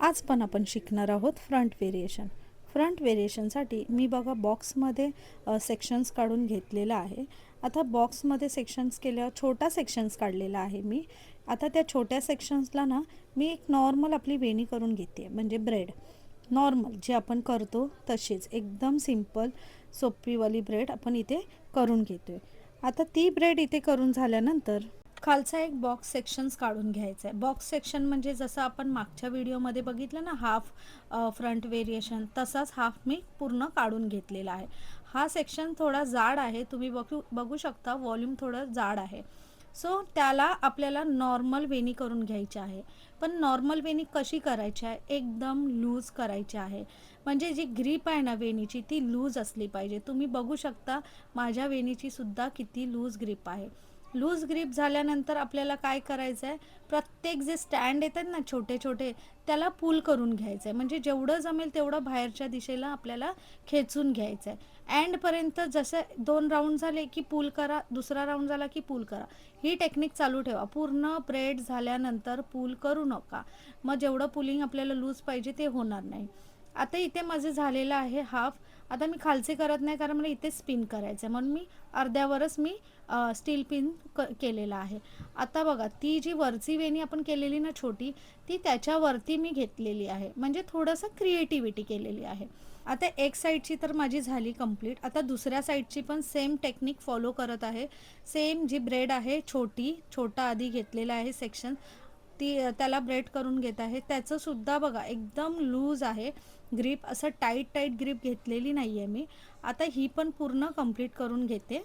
आज पण आपण शिकणार आहोत फ्रंट व्हेरिएशन. फ्रंट व्हेरिएशनसाठी मी बघा बॉक्समध्ये सेक्शन्स काढून घेतलेला आहे. आता बॉक्समध्ये सेक्शन्स केल्यावर छोटा सेक्शन्स काढलेला आहे मी. आता त्या छोट्या सेक्शन्सला ना मी एक नॉर्मल आपली वेणी करून घेते, म्हणजे ब्रेड नॉर्मल जे आपण करतो तशीच एकदम सिंपल सोपीवाली ब्रेड आपण इथे करून घेतोय. आता ती ब्रेड इथे करून झाल्यानंतर खालचा एक बॉक्स सेक्शन्स काढून घ्यायचा आहे. बॉक्स सेक्शन म्हणजे जसं आपण मागच्या व्हिडिओमध्ये बघितलं ना हाफ फ्रंट व्हेरिएशन, तसाच हाफ मी पूर्ण काढून घेतलेला आहे. हा सेक्शन थोडा जाड आहे, तुम्ही बघू शकता वॉल्यूम थोडं जाड आहे. सो त्याला आपल्याला नॉर्मल वेणी करून घ्यायची आहे. पण नॉर्मल वेणी कशी करायची आहे, एकदम लूज करायची आहे. म्हणजे जी ग्रीप आहे ना वेणीची ती लूज असली पाहिजे. तुम्ही बघू शकता माझ्या वेणीची सुद्धा किती लूज ग्रीप आहे. लूज ग्रीप झाल्यानंतर आपल्याला काय करायचं आहे, प्रत्येक जे स्टँड येतात ना छोटे छोटे त्याला पुल करून घ्यायचं आहे. म्हणजे जेवढं जमेल तेवढं बाहेरच्या दिशेला आपल्याला खेचून घ्यायचं आहे. एंडपर्यंत जसं 2 राऊंड झाले की पुल करा, दुसरा राऊंड झाला की पुल करा. ही टेक्निक चालू ठेवा. पूर्ण ब्रेड झाल्यानंतर पुल करू नका. मग जेवढं पुलिंग आपल्याला लूज पाहिजे ते होणार नाही. आता इथे माझं झालेलं आहे हाफ. आता मी खालचे करत नाही कारण मला इथे स्पिन करायचं आहे, म्हणून मी अर्ध्यावरच मी स्टील पिन केलेला आहे. आता बघा ती जी वरची वेणी आपण केलेली ना छोटी, ती त्याच्यावरती मी घेतलेली आहे, म्हणजे थोडंसं क्रिएटिव्हिटी केलेली आहे. आता एक साईडची तर माझी झाली कंप्लीट. आता दुसऱ्या साईडची पण सेम टेक्निक फॉलो करत आहे. सेम जी ब्रेड आहे छोटा आधी घेतलेला आहे सेक्शन, त्याला ब्रेड करून घेत आहे. त्याचं सुद्धा बघा एकदम लूज आहे ग्रीप, असं टाईट ग्रीप घेतलेली नाही आहे मी. आता ही पण पूर्ण कंप्लीट करून घेते.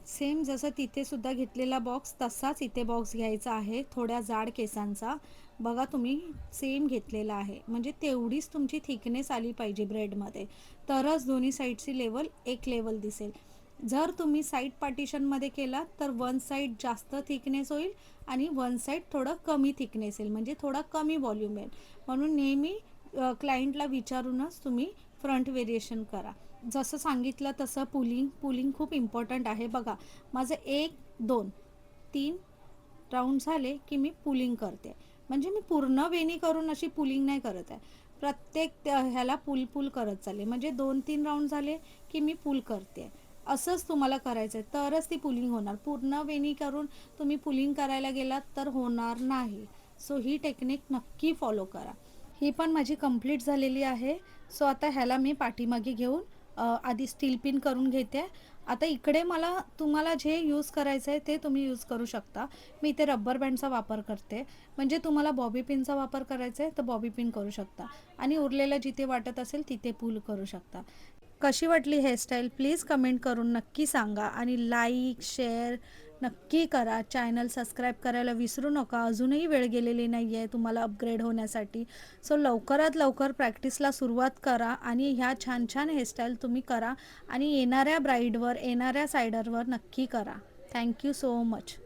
सेम जसं तिथे सुद्धा घेतलेला बॉक्स तसाच इथे बॉक्स घ्यायचा आहे, थोड्या जाड केसांचा. बघा तुम्ही सेम घेतलेला आहे, म्हणजे तेवढीच तुमची थिकनेस आली पाहिजे ब्रेडमध्ये, तरच दोन्ही साईडची लेवल एक लेवल दिसेल. जर तुम्ही साईड पार्टिशनमध्ये केला तर वन साईड जास्त थिकनेस होईल आणि वन साईड थोडं कमी थिकनेस येईल, म्हणजे थोडा कमी व्हॉल्यूम येईल. म्हणून नेहमी क्लायंटला विचारूनच तुम्ही फ्रंट व्हेरिएशन करा. जसं सांगितलं तसं पुलिंग खूप इम्पॉर्टंट आहे. बघा माझं 1 2 3 राऊंड झाले की मी पुलिंग करते, म्हणजे मी पूर्ण वेणी करून अशी पुलिंग नाही करत आहे. प्रत्येक ह्याला पुल करत चालले, म्हणजे 2-3 राऊंड झाले की मी पुल करते. असंच तुम्हाला करायचं आहे, तरच ती पुलिंग होणार. पूर्ण वेणी करून तुम्ही पुलिंग करायला गेलात तर होणार नाही. सो ही टेक्निक नक्की फॉलो करा. ही पण माझी कंप्लीट झालेली आहे. सो आता ह्याला मी पाठीमागे घेऊन आधी स्टील पिन करून घेते. आता इकडे मला तुम्हाला जे यूज करायचं आहे ते तुम्ही यूज करू शकता. मी इथे रबर बँडचा वापर करते, म्हणजे तुम्हाला बॉबी पिनचा वापर करायचा आहे तर बॉबी पिन करू शकता आणि उरलेलं जिथे वाटत असेल तिथे पुल करू शकता. कशी वाटली हेअरस्टाईल प्लीज कमेंट करून नक्की सांगा आणि लाईक शेअर नक्की करा. चॅनल सबस्क्राईब करायला विसरू नका. अजूनही वेळ गेलेली नाही आहे तुम्हाला अपग्रेड होण्यासाठी. सो लवकरात लवकर प्रॅक्टिसला सुरुवात करा आणि ह्या छान छान हेअरस्टाईल तुम्ही करा आणि येणाऱ्या ब्राईडवर येणाऱ्या सायडरवर नक्की करा. Thank you so much.